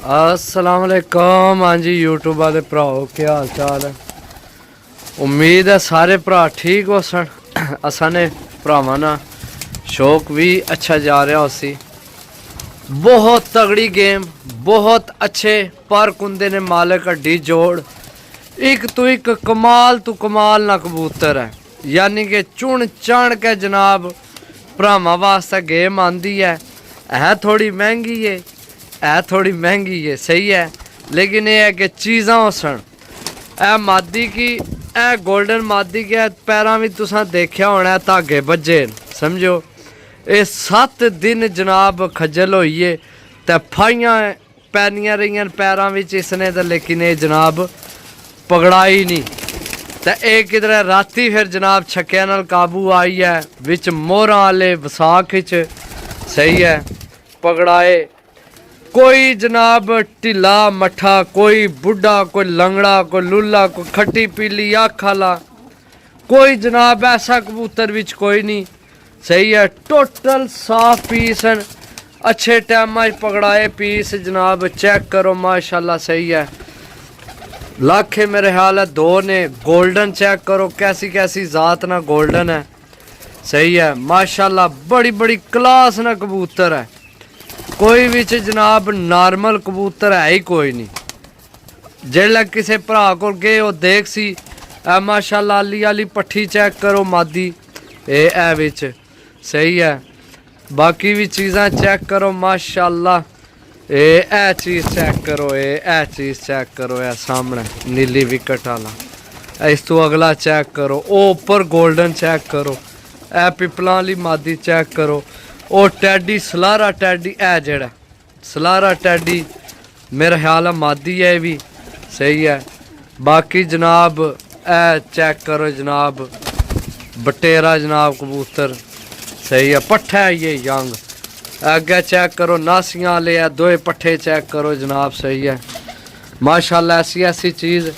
अस्सलाम वालेकुम। हाँ जी यूट्यूब वाले भराओ क्या हाल चाल है। उम्मीद है सारे भरा ठीक हो सन। असा ने भरावां ना शौक भी अच्छा जा रहा उसी। बहुत तगड़ी गेम, बहुत अच्छे पर कुंदे ने मालिक हड्डी जोड़। एक तो एक कमाल तू कमाल ना कबूतर है, यानी कि चुन चाण के जनाब भरावां वास्ते गेम आंदी है थोड़ी महंगी है थोड़ी महंगी है सही है, लेकिन यह है कि चीज़ां सन ए मादी की ए गोल्डन मादी के पैरां भी तुसां देखा होना धागे बज्जे समझो। ये 7 दिन जनाब खज्जल होइए ते फाइयां पैनियां रही पैरां विच इसने ते, लेकिन ये जनाब पकड़ाई नहीं ते एक किधर राती फिर जनाब छक्किया नाल काबू आई है विच मोहरां वाले विसाख सही है पकड़ाए। कोई जनाब ढिला मठा, कोई बुढ़ा, कोई लंगड़ा, कोई लुला, कोई खट्टी पीली अख आला, कोई जनाब ऐसा कबूतर विच कोई नहीं सही है। टोटल साफ पीस हैं, अच्छे टाइम पकड़ाए पीस जनाब चेक करो माशाल्लाह सही है। लाखे मेरे ख्याल है 2 ने गोल्डन चेक करो कैसी कैसी जात ना गोल्डन है सही है माशाल्लाह। बड़ी बड़ी क्लास ना कबूतर है, कोई भी जनाब नॉर्मल कबूतर है ही कोई नहीं। जेल्लै किसी भरा को गए वो देख सी माशाल्लाह अली आली पट्ठी चेक करो मादी ए विच सही है। बाकी भी चीज़ां चेक करो माशाल्लाह। ए चीज़ चेक करो, ए चीज़ चेक करो, ए सामने नीली विकट वाला। इस तो अगला चेक करो, ओ ऊपर गोल्डन चेक करो, ए पिपलां वाली मादी चेक करो। ओ टैडी सलारा टैडी है जेड़ा सलारा टैडी मेरा ख्याल है मादी है भी सही है। बाकी जनाब ए चेक करो जनाब बटेरा जनाब कबूतर सही है, पट्ठा है ये यंग। अगे चेक करो नासियां वाले है, 2 पट्ठे चेक करो जनाब सही है माशाल्लाह। ऐसी ऐसी चीज़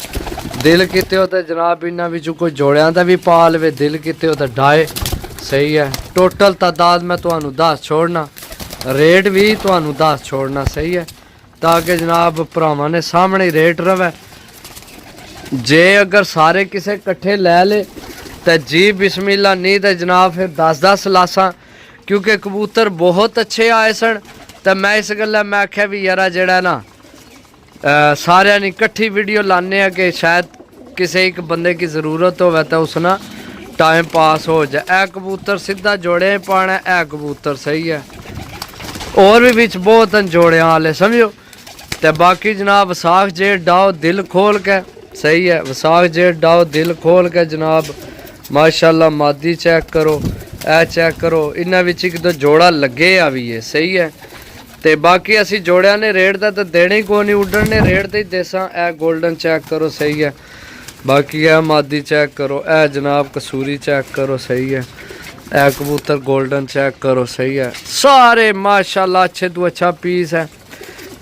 दिल किते हो तो जनाब इन्होंने बिचों कोई जोड़ियां दा भी पा लवे, दिल किते हो तो डाए सही है। टोटल तादाद मैं तुहानू 10 छोड़ना, रेट भी तुहानू 10 छोड़ना सही है, ताकि जनाब भरावां ने सामने ही रेट रवे। जे अगर सारे किसे कट्ठे लै ले तो जी बिस्मिल्लाह, नहीं तो जनाब फिर 10-10 लासा, क्योंकि कबूतर बहुत अच्छे आए सन। तो मैं इस गल्ला मैं आख्या भी यार जेड़ा ना सारियां नी कट्ठी वीडियो लाने कि शायद किसी एक बंदे की ज़रूरत हो तो उस ना टाइम पास हो जाए। ए कबूतर सीधा जोड़े पाना है कबूतर सही है, और भी बिच बहुत जोड़िया वाले समझो। तो बाकी जनाब विसाख जेठ डाओ दिल खोल के सही है, विसाख जेठ डाओ दिल खोल के जनाब माशाल्लाह। मादी चेक करो, ए चेक करो, इन्होंने विच एक दो जोड़ा लगे आ भी है सही है। तो बाकी असी जोड़िया ने रेट का तो देने ही को नहीं, उड्डन ने रेट तो ही देसा। ए गोल्डन चेक करो सही है। बाकी है मादी चेक करो, ए जनाब कसूरी चेक करो सही है, ए कबूतर गोल्डन चेक करो सही है। सारे माशाल्लाह अच्छे तो अच्छा पीस है।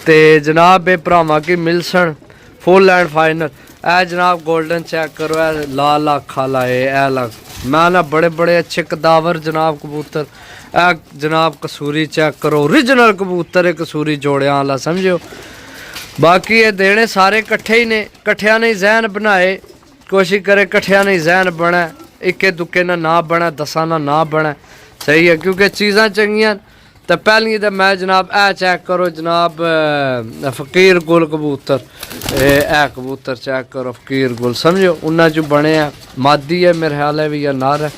तो जनाब ये भरावां की मिलसन फुल एंड फाइनल। ए जनाब गोल्डन चेक करो, ए लाल अख आला ए लग मैं ना बड़े बड़े अच्छे कदावर जनाब कबूतर। ए जनाब कसूरी चेक करो, ओरिजिनल कबूतर है कसूरी जोड़ियां वाला समझो। बाकी ये देने सारे कट्ठे ही ने, कट्ठिया ने जहन बनाए, कोशिश करे कट्ठिया ने जहन बने, इक्के दुक्के ना बने, 10 ना बने सही है, क्योंकि चीज़ां चंगियां। तो पहली तो मैं जनाब ए चेक करो जनाब फकीर गुल कबूतर, ए कबूतर चेक करो फकीर गुल समझो, उन्ना जो बने हैं मादी है मेरे ख्याल है भी या नार है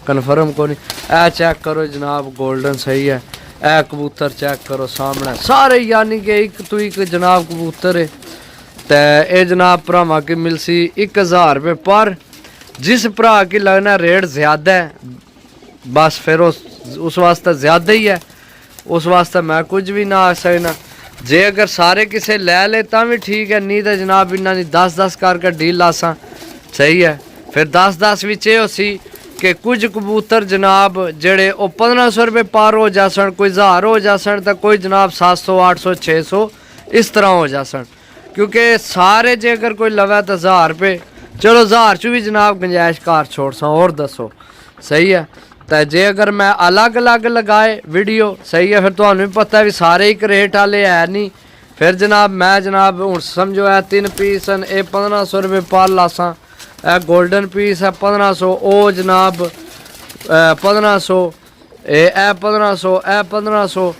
कन्फर्म को नहीं। ए चेक करो जनाब गोल्डन सही है, ए कबूतर चेक करो सामने सारे, यानी कि एक तो एक जनाब कबूतर है। तो ये जनाब भरावां की मिलसी 1000 रुपये पर। जिस भरा की लगना रेट ज़्यादा है बस फिर उस वास्ते ज़्यादा ही है, उस वास्ते मैं कुछ भी ना आ सकना। जे अगर सारे किसे लै ले तो भी ठीक है, नहीं तो जनाब इन्होंने 10-10 करके डील लासा सही है। फिर 10-10 विच ये सी कि कुछ कबूतर जनाब जेड़े 1500 रुपये पार हो जासन, कोई 1000 हो जासन, तो कोई जनाब 700-800 600 इस तरह हो जासन। क्योंकि सारे जे अगर कोई लवे तो 1000 रुपये, चलो 1000 चू भी जनाब गुंजाइश कार छोड़ सा और दसो सही है। तो जे अगर मैं अलग अलग लगाए वीडियो सही है, फिर तो भी पता है भी सारे एक रेट वाले है नहीं, फिर जनाब मैं जनाब हूँ समझो है 3 पीस हैं, ये 1500 रुपये पर लासा। ए गोल्डन पीस है 1500, ओ जनाब 1500, ए 1500, ए 1500।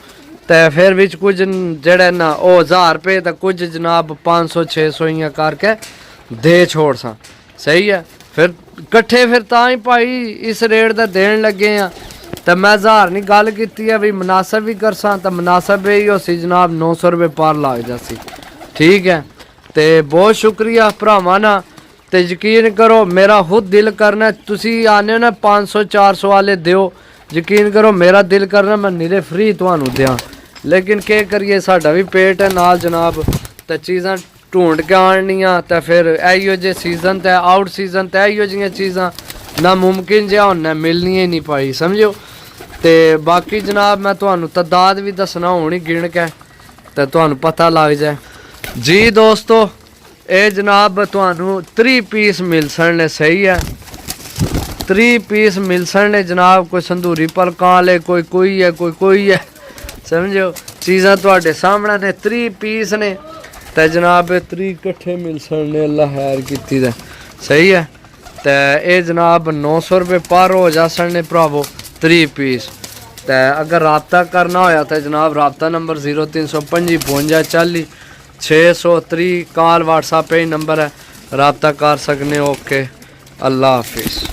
तो फिर बिच कुछ जड़े ना ओ 1000 रुपये, तो कुछ जनाब 500 600 इं करके दे छोड़ सा। सही है, फिर कट्ठे फिर ता ही भाई इस रेट का देन लगे हैं। तो मैं 1000 नहीं गल की है भी मुनासिब भी कर सा, तो मुनासिब यही हो सी जनाब 900 रुपये पर लग जासी। ठीक है, तो बहुत शुक्रिया भरावां ना। तो यकीन करो मेरा खुद दिल करना, तुसी आने ना 500 400 वाले दियो, यकीन करो मेरा दिल करना मैं निरे फ्री तुहानू दियां, लेकिन के करिए साडा भी पेट है नाल जनाब। तो चीज़ां ढूंढ के आनियां, तो फिर इहो जे सीजन ते आउट सीजन ते इहो जिहियां चीज़ां ना मुमकिन जिहा होना मिलनियां ही नहीं पाई, समझो। तो बाकी जनाब मैं तुहानू तादाद भी दसना होनी गिन के, तो तुहानू पता लग जाए जी दोस्तों। ये जनाब तुहानू 3 पीस मिल सकने। सही है, 3 पीस मिल सकने जनाब। कोई संदूरी पलकां वाले, कोई है, कोई है, समझो। चीज़ां तुहाडे सामने ने 3 पीस ने, तो जनाब 3 कट्ठे मिल सकने, अल्लाह खैर कीती दे। सही है, तो ये जनाब 900 रुपये पर हो जा सकने भरावो 3 पीस। तो अगर रबता करना होया तो जनाब रबता नंबर 0325 52 40 630 कॉल व्हाट्सएप पे ही नंबर है, रबता कर सकने। ओके, अल्लाह हाफिज़।